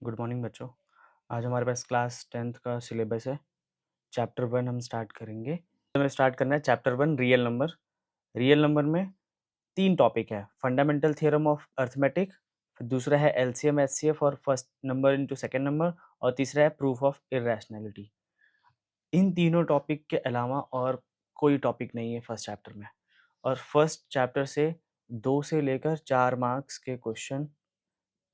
Good morning बच्चों। आज हमारे पास क्लास 10th का सिलेबस है। चैप्टर 1 हम स्टार्ट करेंगे। हमें स्टार्ट करना है chapter 1 real number. Real number में 3 टॉपिक है, फंडामेंटल थ्योरम ऑफ अर्थमेटिक, फिर दूसरा है एलसीएम एचसीएफ और first number into second number, और तीसरा है प्रूफ ऑफ इररेशनैलिटी। इन तीनों टॉपिक के अलावा और कोई टॉपिक नहीं है फर्स्ट चैप्टर में, और फर्स्ट चैप्टर से 2 से लेकर 4 मार्क्स के क्वेश्चन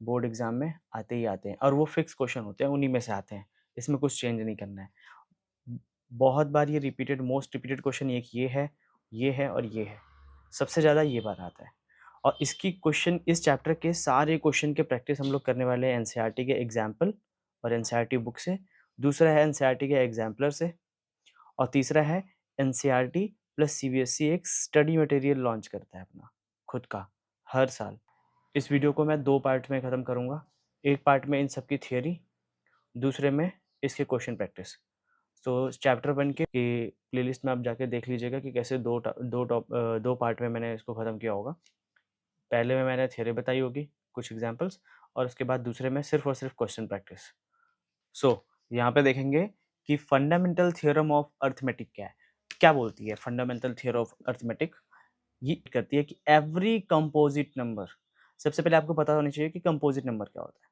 बोर्ड एग्जाम में आते ही आते हैं, और वो फिक्स क्वेश्चन होते हैं, उन्हीं में से आते हैं। इसमें कुछ चेंज नहीं करना है। बहुत बार ये रिपीटेड, मोस्ट रिपीटेड क्वेश्चन एक ये है और ये है। सबसे ज़्यादा ये बार आता है। और इसकी क्वेश्चन, इस चैप्टर के सारे क्वेश्चन के प्रैक्टिस हम लोग करने वाले हैं एनसीईआरटी के एग्जाम्पल और एनसीईआरटी बुक से। दूसरा है एनसीईआरटी के एग्जाम्पलर से, और तीसरा है एनसीईआरटी प्लस सीबीएसई एक स्टडी मटेरियल लॉन्च करता है अपना खुद का हर साल। इस वीडियो को मैं 2 पार्ट में ख़त्म करूँगा। एक पार्ट में इन सब की थियरी, दूसरे में इसके क्वेश्चन प्रैक्टिस। तो चैप्टर 1 के प्लेलिस्ट में आप जाके देख लीजिएगा कि कैसे 2 पार्ट में मैंने इसको ख़त्म किया होगा। पहले में मैंने थियरी बताई होगी, कुछ एग्जांपल्स, और उसके बाद दूसरे में सिर्फ और सिर्फ क्वेश्चन प्रैक्टिस। यहाँ पे देखेंगे कि फंडामेंटल थ्योरम ऑफ अर्थमेटिक क्या है। क्या बोलती है फंडामेंटल थ्योरम ऑफ अर्थमेटिक? ये करती है कि एवरी कंपोजिट नंबर, सबसे पहले आपको पता होना चाहिए कि कंपोजिट नंबर क्या होता है।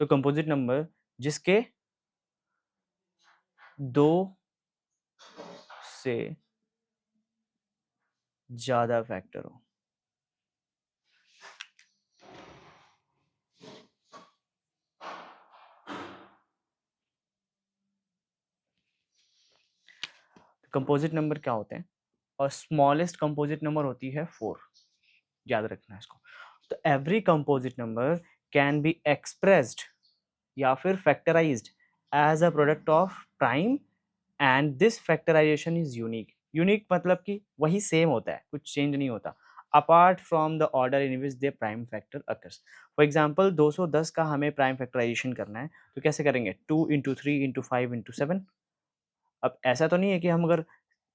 तो कंपोजिट नंबर जिसके 2 से ज्यादा फैक्टर हो। कंपोजिट नंबर क्या होते हैं? और स्मॉलेस्ट कंपोजिट नंबर होती है 4, याद रखना है इसको। तो every composite number can be expressed या फिर factorized as a product of prime, and this factorization is unique. Unique मतलब कि वही सेम होता है, कुछ चेंज नहीं होता, apart from the order in which the prime factor occurs. For example 210 का हमें प्राइम फैक्टराइजेशन करना है, तो कैसे करेंगे? 2 इंटू 3 इंटू 5 इंटू 7। अब ऐसा तो नहीं है कि हम अगर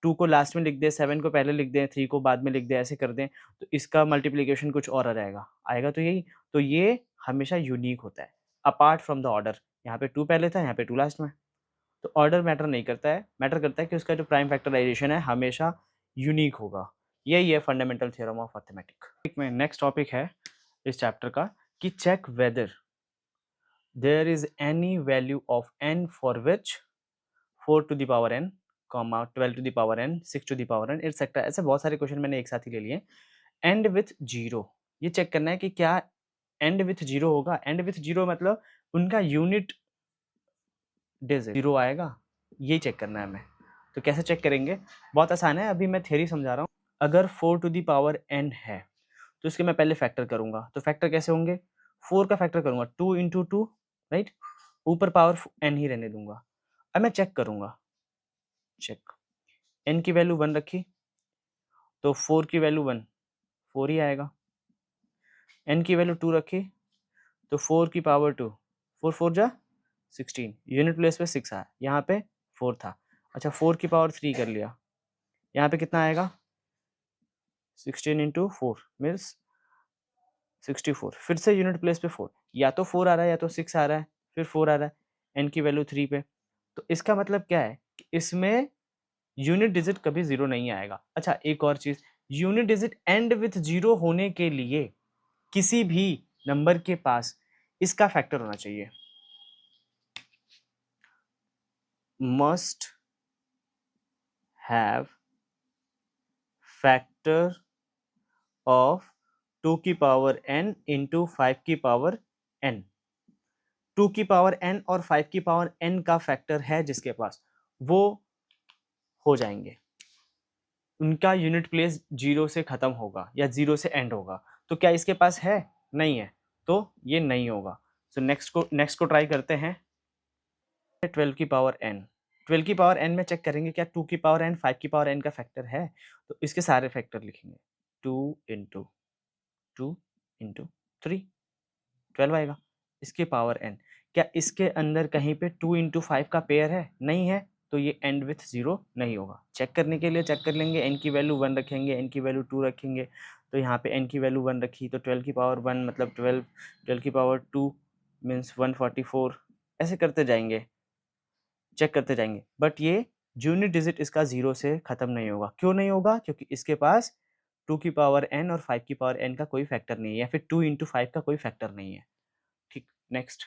2 को लास्ट में लिख दें, 7 को पहले लिख दें, 3 को बाद में लिख दें, ऐसे कर दें तो इसका मल्टीप्लिकेशन कुछ और आ जाएगा, आएगा तो यही। तो ये हमेशा यूनिक होता है अपार्ट फ्रॉम द ऑर्डर। यहाँ पे 2 पहले था, यहाँ पे 2 लास्ट में। तो ऑर्डर मैटर नहीं करता है, मैटर करता है कि उसका जो प्राइम फैक्टराइजेशन है हमेशा यूनिक होगा। यही है फंडामेंटल थ्योरम ऑफ अर्थमेटिक में। नेक्स्ट टॉपिक है इस चैप्टर का कि check whether there is any value of n for which 4 to the power n, 12 to the power n, 6 to the power n etcetera. ऐसे बहुत सारे क्वेश्चन मैंने एक साथ ही ले लिए। एंड विथ जीरो, ये चेक करना है कि क्या एंड विथ जीरो होगा। एंड विथ जीरो मतलब उनका यूनिट डिजिट जीरो आएगा, ये चेक करना है हमें। तो कैसे चेक करेंगे? बहुत आसान है, अभी मैं थ्योरी समझा रहा हूँ। अगर 4 टू दी पावर n है तो इसके मैं पहले फैक्टर करूंगा। तो फैक्टर कैसे होंगे? 4 का फैक्टर करूंगा 2 इंटू 2, राइट, ऊपर पावर n ही रहने दूंगा। अब मैं चेक करूंगा, चेक n की वैल्यू 1 रखी तो 4 की वैल्यू 1, 4 ही आएगा। n की वैल्यू 2 रखी तो 4 की पावर 2, 4 4 जा 16, यूनिट प्लेस पे 6 आया, यहाँ पे 4 था। अच्छा 4 की पावर 3 कर लिया, यहाँ पे कितना आएगा? 16 इंटू 4 मीन्स 64। फिर से यूनिट प्लेस पे 4, या तो 4 आ रहा है या तो 6 आ रहा है, फिर 4 आ रहा है, n की वैल्यू 3 पे। तो इसका मतलब क्या है कि इसमें यूनिट डिजिट कभी जीरो नहीं आएगा। अच्छा एक और चीज, unit digit and with zero होने के लिए किसी भी नंबर के पास इसका फैक्टर होना चाहिए। मस्ट हैव फैक्टर ऑफ 2 की पावर n इंटू 5 की पावर n। 2 की पावर n और 5 की पावर n का फैक्टर है जिसके पास, वो हो जाएंगे, उनका यूनिट प्लेस जीरो से खत्म होगा या जीरो से एंड होगा। तो क्या इसके पास है? नहीं है, तो ये नहीं होगा। सो नेक्स्ट को ट्राई करते हैं। 12 की पावर n, 12 की पावर n में चेक करेंगे क्या 2 की पावर n 5 की पावर n का फैक्टर है। तो इसके सारे फैक्टर लिखेंगे, 2 इंटू 2 इंटू 3, 12 आएगा। इसके पावर n, क्या इसके अंदर कहीं पे 2 इंटू 5 का पेयर है? नहीं है, तो ये एंड विथ जीरो नहीं होगा। चेक करने के लिए चेक कर लेंगे, n की वैल्यू 1 रखेंगे, n की वैल्यू 2 रखेंगे। तो यहाँ पे n की वैल्यू 1 रखी तो 12 की पावर 1 मतलब 12, 12 की पावर 2 मीन्स 144, ऐसे करते जाएंगे, चेक करते जाएंगे, बट ये यूनिट डिजिट इसका 0 से ख़त्म नहीं होगा। क्यों नहीं होगा? क्योंकि इसके पास 2 की पावर n और 5 की पावर n का कोई फैक्टर नहीं है, या फिर 2 इंटू 5 का कोई फैक्टर नहीं है। ठीक, नेक्स्ट।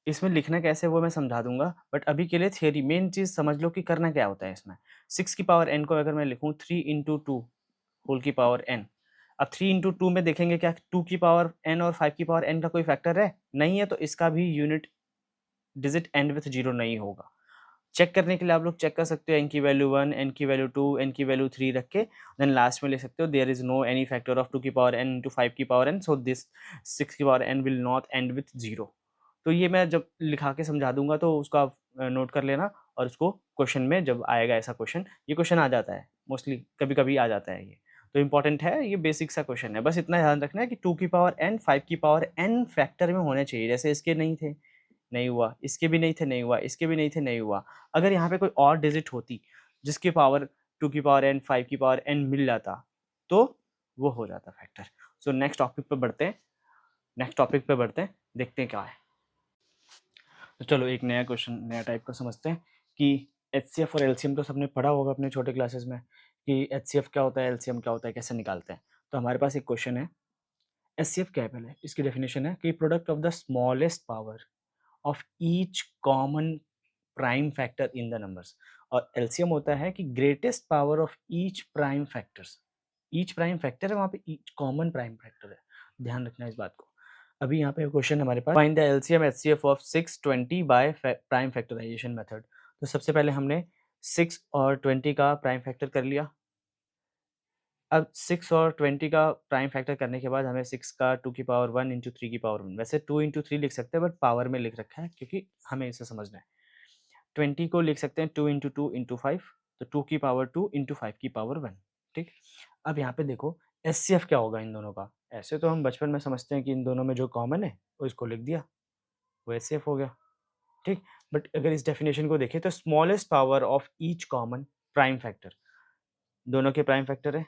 इसमें लिखना कैसे वो मैं समझा दूंगा, बट अभी के लिए थियरी, मेन चीज़ समझ लो कि करना क्या होता है इसमें। 6 की पावर n को अगर मैं लिखूँ 3 इंटू 2 होल की पावर n, अब 3 इंटू 2 में देखेंगे क्या 2 की पावर n और 5 की पावर n का कोई फैक्टर है? नहीं है, तो इसका भी यूनिट डिजिट एंड विथ 0 नहीं होगा। चेक करने के लिए आप लोग चेक कर सकते हो, n की वैल्यू 1, n की वैल्यू 2, n की वैल्यू 3 रख के देन लास्ट में लिख सकते हो there is no any factor of 2 की पावर n इंटू 5 की पावर n, सो दिस 6 की power n will not and with 0। तो ये मैं जब लिखा के समझा दूंगा तो उसका नोट कर लेना, और उसको क्वेश्चन में जब आएगा ऐसा क्वेश्चन, ये क्वेश्चन आ जाता है मोस्टली, कभी कभी आ जाता है ये, तो इंपॉर्टेंट है, ये बेसिक सा क्वेश्चन है। बस इतना ध्यान रखना है कि 2 की पावर n 5 की पावर n फैक्टर में होने चाहिए, जैसे इसके नहीं थे, नहीं हुआ, इसके भी नहीं थे, नहीं हुआ, इसके भी नहीं थे, नहीं हुआ। अगर यहाँ पे कोई और डिजिट होती जिसकी पावर 2 की पावर n 5 की पावर n मिल जाता तो वो हो जाता फैक्टर। सो नेक्स्ट टॉपिक पे बढ़ते हैं, नेक्स्ट टॉपिक पे बढ़ते हैं, देखते हैं क्या है। तो चलो एक नया क्वेश्चन, नया टाइप का समझते हैं कि एचसीएफ और एलसीएम तो सबने पढ़ा होगा अपने छोटे क्लासेस में कि एचसीएफ क्या होता है, एलसीएम क्या होता है, कैसे निकालते हैं। तो हमारे पास एक क्वेश्चन है, एचसीएफ क्या है, पहले इसकी डेफिनेशन है कि product of the smallest power of each common prime factor in the numbers, और एलसीएम होता है कि greatest power of each prime factors. Each prime factor है, वहाँ पे ईच कॉमन प्राइम फैक्टर है, ध्यान रखना इस बात को। अभी यहाँ पे क्वेश्चन हमारे पास, find the LCM HCF of 620 by prime factorisation method. तो सबसे पहले हमने 6 और 20 का प्राइम फैक्टर कर लिया। अब 6 और 20 का प्राइम फैक्टर करने के बाद हमें 6 का 2 की पावर 1 इंटू 3 की पावर 1, वैसे 2 इंटू 3 लिख सकते हैं बट पावर में लिख रखा है क्योंकि हमें इसे समझना है। 20 को लिख सकते हैं 2 इंटू 2 इंटू 5, तो 2 की पावर 2 इंटू 5 की पावर 1। ठीक, अब यहाँ पे देखो एचसीएफ क्या होगा इन दोनों का। ऐसे तो हम बचपन में समझते हैं कि इन दोनों में जो कॉमन है वो इसको लिख दिया, वो एचसीएफ हो गया। ठीक, बट अगर इस डेफिनेशन को देखें तो smallest power of each common prime factor, दोनों के प्राइम फैक्टर है,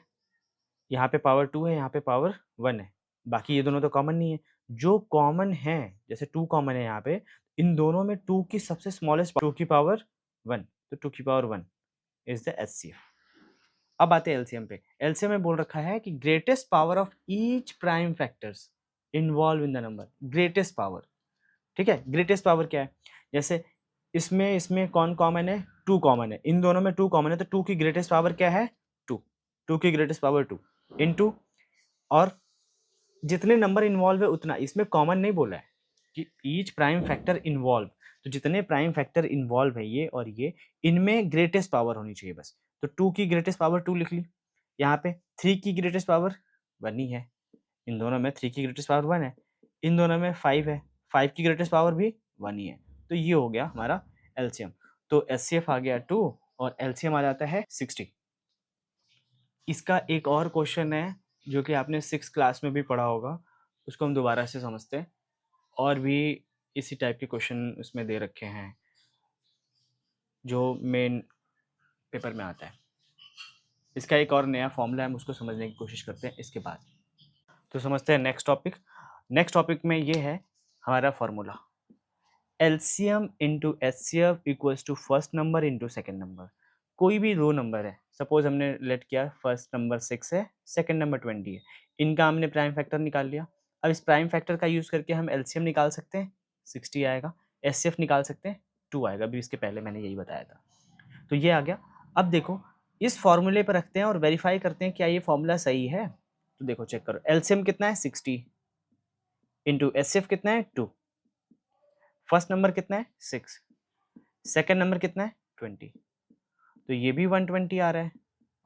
यहाँ पे पावर 2 है, यहाँ पे पावर 1 है, बाकी ये दोनों तो कॉमन नहीं है। जो कॉमन है, जैसे 2 कॉमन है यहाँ पे, इन दोनों में 2 की सबसे स्मॉलेस्ट 2 की पावर 1, तो 2 की पावर 1 इज द एचसीएफ। अब आते हैं एलसीएम पे। एलसीएम में बोल रखा है कि greatest power of each prime factors involve in the number, greatest power. ठीक है, ग्रेटेस्ट पावर क्या है, जैसे इसमें इसमें कौन कॉमन है, 2 कॉमन है, इन दोनों में 2 कॉमन है, तो 2 की ग्रेटेस्ट पावर क्या है, 2, 2 की ग्रेटेस्ट पावर 2 इनटू, और जितने नंबर इन्वॉल्व है उतना, इसमें कॉमन नहीं बोला है कि ईच प्राइम फैक्टर इन्वॉल्व, तो जितने प्राइम फैक्टर इन्वॉल्व है ये और ये, इनमें ग्रेटेस्ट पावर होनी चाहिए बस। तो 2 की ग्रेटेस्ट पावर 2 लिख ली, यहाँ पे 3 की ग्रेटेस्ट पावर 1 ही है, इन दोनों में 3 की ग्रेटेस्ट पावर 1 है, इन दोनों में 5 है, 5 की ग्रेटेस्ट पावर भी 1 ही है, तो ये हो गया हमारा एलसीएम। तो एचसीएफ आ गया 2 और एलसीएम आ जाता है 60। इसका एक और क्वेश्चन है जो कि आपने 6 क्लास में भी पढ़ा होगा, उसको हम दोबारा से समझते हैं, और भी इसी टाइप के क्वेश्चन उसमें दे रखे हैं जो मेन पेपर में आता है। इसका एक और नया फॉर्मूला है, हम उसको समझने की कोशिश करते हैं इसके बाद। तो समझते हैं नेक्स्ट टॉपिक। नेक्स्ट टॉपिक में ये है हमारा formula, LCM into HCF equals to first number into second number. कोई भी रो नंबर है, सपोज हमने लेट किया फर्स्ट नंबर 6 है, सेकेंड नंबर 20 है, इनका हमने प्राइम फैक्टर निकाल लिया। अब इस प्राइम फैक्टर का यूज़ करके हम एलसीएम निकाल सकते हैं, 60 आएगा, एचसीएफ निकाल सकते हैं 2 आएगा, अभी इसके पहले मैंने यही बताया था। तो ये आ गया। अब देखो इस फॉर्मूले पर रखते हैं और वेरीफाई करते हैं क्या ये फॉर्मूला सही है। तो देखो चेक करो, एलसीएम कितना है 60 इंटू एचसीएफ कितना है 2, फर्स्ट नंबर कितना है 6, सेकेंड नंबर कितना है 20, तो ये भी 120 आ रहा है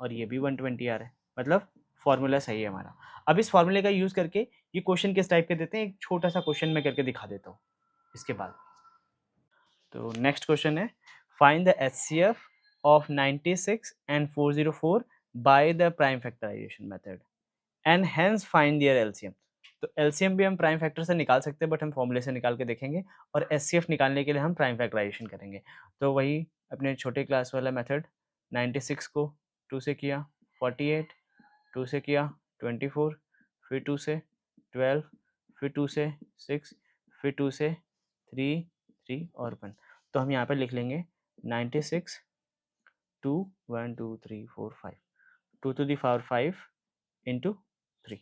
और ये भी 120 आ रहा है, मतलब फॉर्मूला सही है हमारा। अब इस फॉर्मूले का यूज करके ये क्वेश्चन किस टाइप के देते हैं, एक छोटा सा क्वेश्चन मैं करके दिखा देता हूँ इसके बाद। तो नेक्स्ट क्वेश्चन है, find the HCF of 96 and 404 by the prime factorisation method and hence find their LCM. तो एलसीएम भी हम प्राइम फैक्टर से निकाल सकते हैं बट हम फॉर्मूले से निकाल के देखेंगे, और एचसीएफ निकालने के लिए हम प्राइम फैक्टराइजेशन करेंगे। तो वही अपने छोटे क्लास वाला मेथड, 96 को 2 से किया 48, 2 से किया 24, फिर 2 से 12, फिर 2 से 6, फिर 2 से 3, 3 और 1। तो हम यहाँ पे लिख लेंगे 96 2 1 2 3 4 5, 2 to the power 5 into 3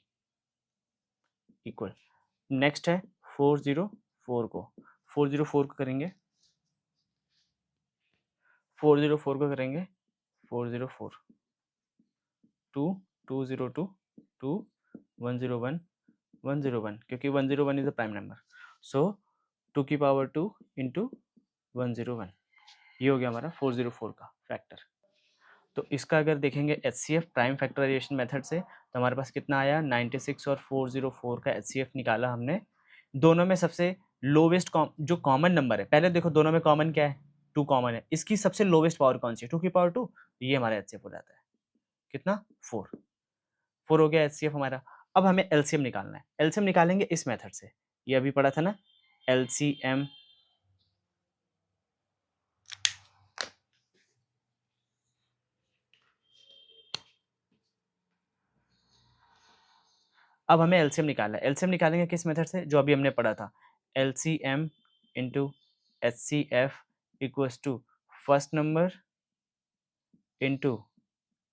equal. Next है 404 को, 404 को करेंगे, 404 को करेंगे 404 2 202 2 101 101, क्योंकि 101 इज द प्राइम नंबर, सो 2 की पावर 2 इंटू 101, ये हो गया हमारा 404 का फैक्टर। तो इसका अगर देखेंगे HCF प्राइम फैक्टराइजेशन मेथड से, तो हमारे पास कितना आया 96 और 404 का HCF निकाला हमने। दोनों में सबसे लोवेस्ट जो कॉमन नंबर है, पहले देखो दोनों में कॉमन क्या है, 2 कॉमन है, इसकी सबसे लोवेस्ट पावर कौन सी है, 2 की पावर 2, ये हमारा HCF हो जाता है कितना 4 हो गया HCF हमारा। अब हमें LCM निकालना है, LCM निकालेंगे इस मेथड से, ये अभी पढ़ा था ना LCM। अब हमें LCM निकालना है, LCM निकालेंगे किस मेथड से, जो अभी हमने पढ़ा था, LCM into HCF equals to first number into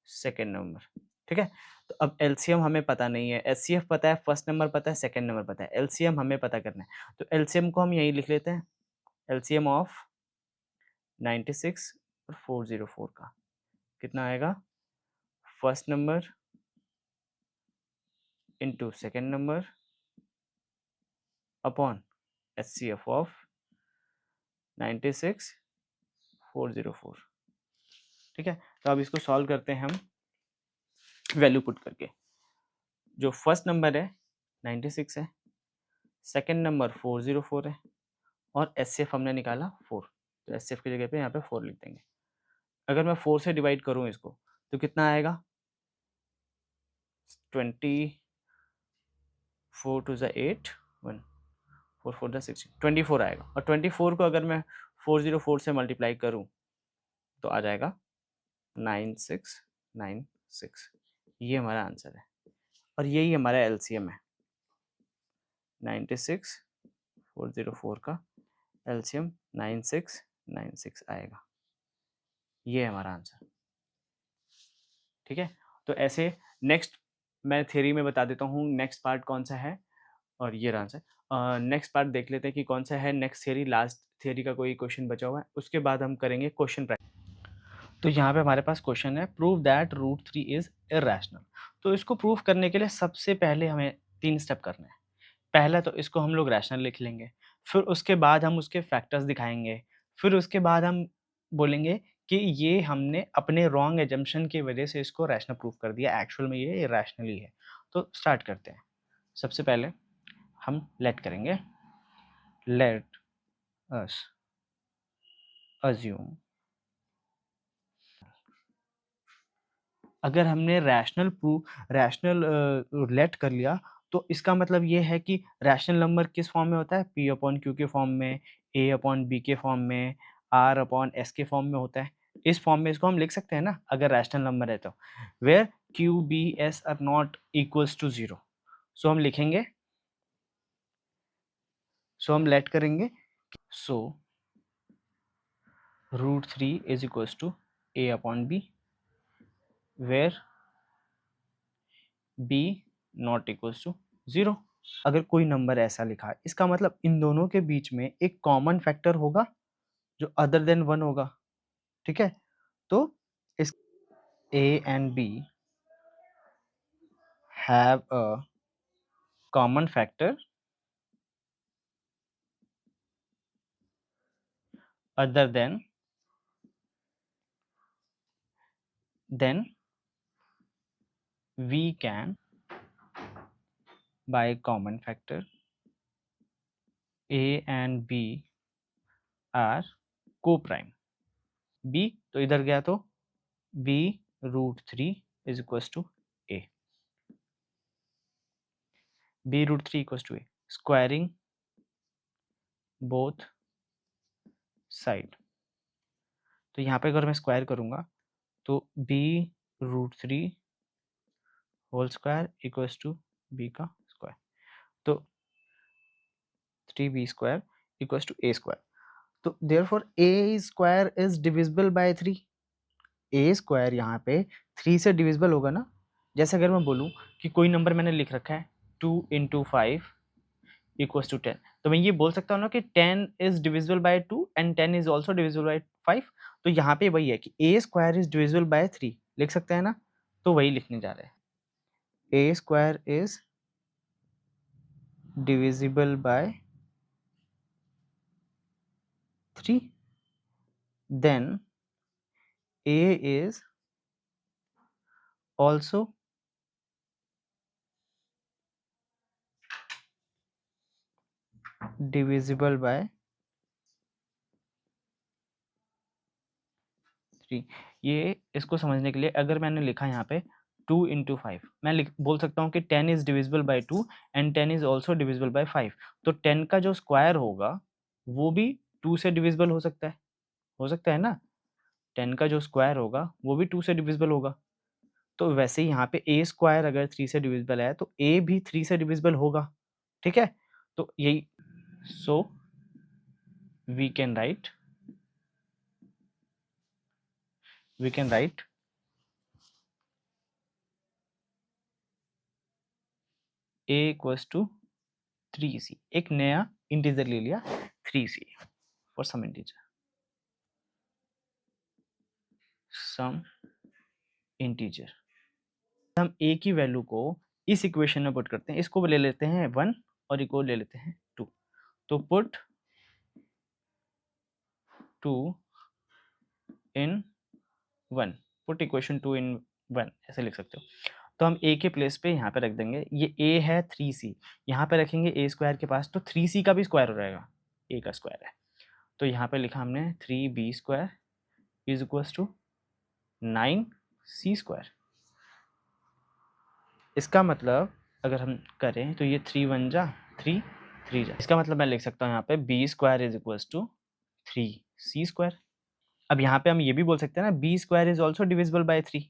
second number. ठीक है, तो अब LCM हमें पता नहीं है, HCF पता है, फर्स्ट नंबर पता है, सेकेंड नंबर पता है, LCM हमें पता करना है। तो LCM को हम यही लिख लेते हैं, LCM ऑफ 96 और 404 का कितना आएगा, first number into second number upon HCF of 96 404। ठीक है, तो अब इसको सॉल्व करते हैं हम वैल्यू पुट करके। जो फर्स्ट नंबर है 96 है, सेकेंड नंबर 404 है, और HCF हमने निकाला 4, तो HCF की जगह पे यहाँ पे 4 लिख देंगे। अगर मैं 4 से डिवाइड करूँ इसको, तो कितना आएगा, 24 टू ज़ 8 1 4 4 ज़ 16, 24 आएगा। और 24 को अगर मैं 404 से मल्टीप्लाई करूँ तो आ जाएगा 9696, ये हमारा आंसर है, और यही हमारा LCM है। 96 404 का LCM 9696 आएगा, ये है हमारा आंसर। ठीक है, तो ऐसे नेक्स्ट मैं थ्योरी में बता देता हूँ नेक्स्ट पार्ट कौन सा है, और ये रहा आंसर। नेक्स्ट पार्ट देख लेते हैं कि कौन सा है नेक्स्ट थ्योरी, लास्ट थ्योरी का कोई क्वेश्चन बचा हुआ है, उसके बाद हम करेंगे क्वेश्चन प्रैक्टिस। तो यहाँ पे हमारे पास क्वेश्चन है, प्रूव दैट √3 इज इरेशनल। तो इसको प्रूव करने के लिए सबसे पहले हमें 3 स्टेप करने हैं। पहला तो इसको हम लोग रैशनल लिख लेंगे, फिर उसके बाद हम उसके फैक्टर्स दिखाएंगे, फिर उसके बाद हम बोलेंगे कि ये हमने अपने रॉन्ग एजम्पशन की वजह से इसको रैशनल प्रूव कर दिया, एक्चुअल में ये इरेशनल ही है। तो स्टार्ट करते हैं। सबसे पहले हम लेट करेंगे, लेट अस अज्यूम, अगर हमने रैशनल लेट कर लिया, तो इसका मतलब ये है कि रैशनल नंबर किस फॉर्म में होता है, P अपॉन Q के फॉर्म में, A अपॉन B के फॉर्म में, R अपॉन S के फॉर्म में होता है। इस फॉर्म में इसको हम लिख सकते हैं ना, अगर रैशनल नंबर है तो, where Q B S are not equals to 0। So हम लिखेंगे, सो हम लेट करेंगे, so √3 is equals to A upon B, where B not equals to 0। अगर कोई नंबर ऐसा लिखा है, इसका मतलब इन दोनों के बीच में एक कॉमन फैक्टर होगा जो अदर देन 1 होगा। ठीक है, तो इस A and B have a common factor other than we can by common factor A and B are co-prime। B तो इधर गया, तो B √3 is equals to A, B √3 equals to A, squaring both side। तो यहाँ पे अगर मैं square करूँगा, तो B √3 whole square equals to B का स्क्वायर। तो 3b² equals to a². तो therefore a² is divisible by 3. a² यहाँ पे 3 से डिविजिबल होगा ना. जैसे अगर मैं बोलूँ कि कोई नंबर मैंने लिख रखा है 2 into 5 equals to 10, तो मैं ये बोल सकता हूँ ना कि 10 is divisible by 2 and 10 is also divisible by 5. तो यहाँ पे वही है कि a² is divisible by 3 लिख सकते हैं ना, तो वही लिखने जा रहे हैं. a² is divisible by 3, then a is also divisible by 3. ये इसको समझने के लिए अगर मैंने लिखा यहाँ पे 2 into 5, मैं बोल सकता हूँ कि 10 is divisible by 2 and 10 is also divisible by 5. तो 10 का जो स्क्वायर होगा वो भी 2 से डिविजिबल हो सकता है ना. 10 का जो स्क्वायर होगा वो भी 2 से डिविजिबल होगा. तो वैसे ही यहाँ पे a² अगर 3 से डिविजिबल है तो a भी 3 से डिविजिबल होगा. ठीक है, तो यही. So we can write a equals to 3c. एक नया इंटीजर ले लिया 3c फॉर सम इंटीजर. हम a की वैल्यू को इस इक्वेशन में पुट करते हैं. इसको ले लेते हैं 1 और इसको ले लेते हैं 2. तो put 2 in 1, put equation 2 in 1 ऐसे लिख सकते हो. तो हम a के प्लेस पे यहाँ पे रख देंगे. ये a है 3c, यहाँ पे रखेंगे a² के पास, तो 3c का भी स्क्वायर हो जाएगा, a का स्क्वायर है. तो यहाँ पे लिखा हमने 3b² is equals to 9c². इसका मतलब अगर हम करें तो ये 3 1 जा 3 3 जा. इसका मतलब मैं लिख सकता हूँ यहाँ पे b² is equals to 3c². अब यहाँ पे हम ये भी बोल सकते हैं ना b² is also divisible by 3.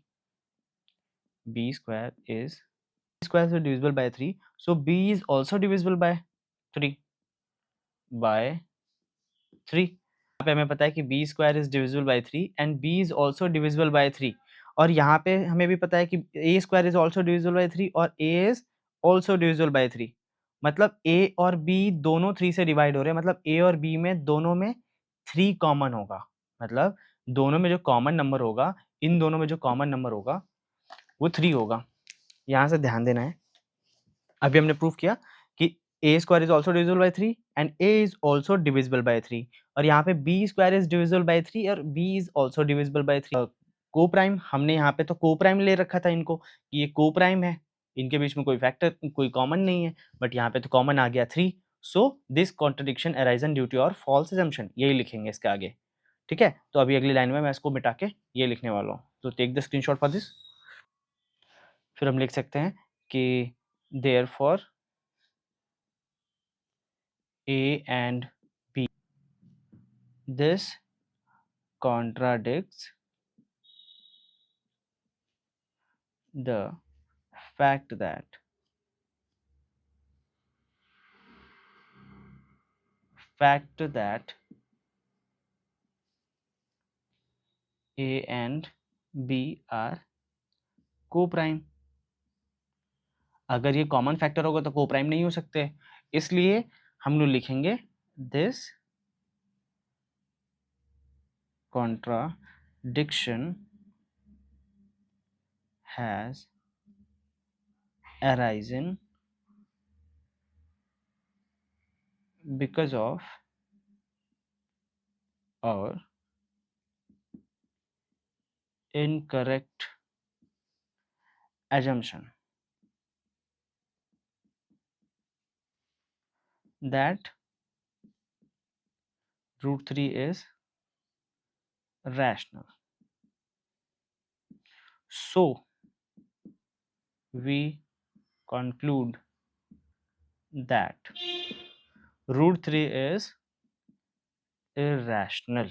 b² is divisible by 3, so b is also divisible by 3. यहाँ पे हमें पता है कि b² is divisible by 3 and b is also divisible by 3. और यहाँ पे हमें भी पता है कि a² is also divisible by 3 और a is also divisible by 3. मतलब a और b दोनों 3 से डिवाइड हो रहे हैं. मतलब a और b में दोनों में 3 कॉमन होगा. मतलब दोनों में जो कॉमन नंबर होगा, इन दोनों में जो कॉमन नंबर होगा वो 3 होगा. यहाँ से ध्यान देना है. अभी हमने प्रूफ किया कि a² is also divisible by 3 and a is also divisible by 3. और यहाँ पे b² इज डिविजिबल बाय 3 और b is also divisible by 3. को प्राइम हमने यहाँ पे तो को प्राइम ले रखा था इनको कि ये को प्राइम है, इनके बीच में कोई फैक्टर कोई कॉमन नहीं है, बट यहाँ पे तो कॉमन आ गया 3. So this contradiction arisen due to your false assumption. यही लिखेंगे इसके आगे. ठीक है, तो अभी अगली लाइन में मैं इसको मिटा के ये लिखने वाला हूँ. तो take the screenshot for this. फिर हम लिख सकते हैं कि therefore A and B, this contradicts the fact that A and B are co-prime. अगर ये कॉमन फैक्टर होगा तो को-प्राइम नहीं हो सकते, इसलिए हम लोग लिखेंगे this contradiction has arisen because of our incorrect assumption that √3 is rational. So we conclude that √3 is irrational.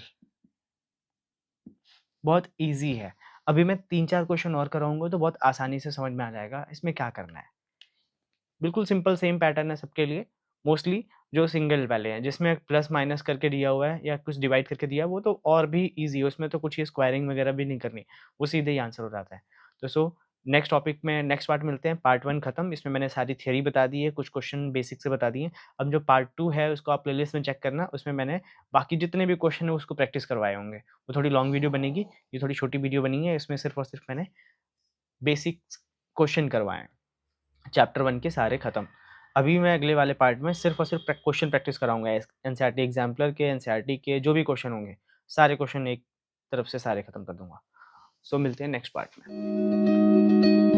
बहुत इजी है. अभी मैं 3-4 क्वेश्चन और कराऊंगा तो बहुत आसानी से समझ में आ जाएगा इसमें क्या करना है. बिल्कुल सिंपल सेम पैटर्न है सबके लिए. मोस्टली जो सिंगल वाले हैं, जिसमें प्लस माइनस करके दिया हुआ है या कुछ डिवाइड करके दिया है, वो तो और भी ईज़ी है, उसमें तो कुछ ही स्क्वायरिंग वगैरह भी नहीं करनी, वो सीधे ही आंसर हो जाता है। तो नेक्स्ट टॉपिक में नेक्स्ट पार्ट मिलते हैं, पार्ट 1 खत्म, इसमें मैंने सारी थ्योरी बता दी है, कुछ क्वेश्चन बेसिक से बता दिए हैं। अब जो पार्ट 2 है उसको आप प्लेलिस्ट में चेक करना, उसमें मैंने बाकी जितने भी क्वेश्चन है उसको प्रैक्टिस करवाए होंगे। वो थोड़ी लॉन्ग वीडियो बनेगी, ये थोड़ी छोटी वीडियो बनी है, इसमें सिर्फ़ और सिर्फ़ मैंने बेसिक्स क्वेश्चन करवाए हैं। चैप्टर 1 के सारे खत्म। अभी मैं अगले वाले पार्ट में सिर्फ़ और सिर्फ़ क्वेश्चन प्रैक्टिस कराऊँगा एनसीईआरटी एग्ज़ाम्पलर के, एनसीईआरटी के जो भी क्वेश्चन होंगे, सारे क्वेश्चन एक तरफ से सारे खत्म कर दूँगा। मिलते हैं नेक्स्ट पार्ट में।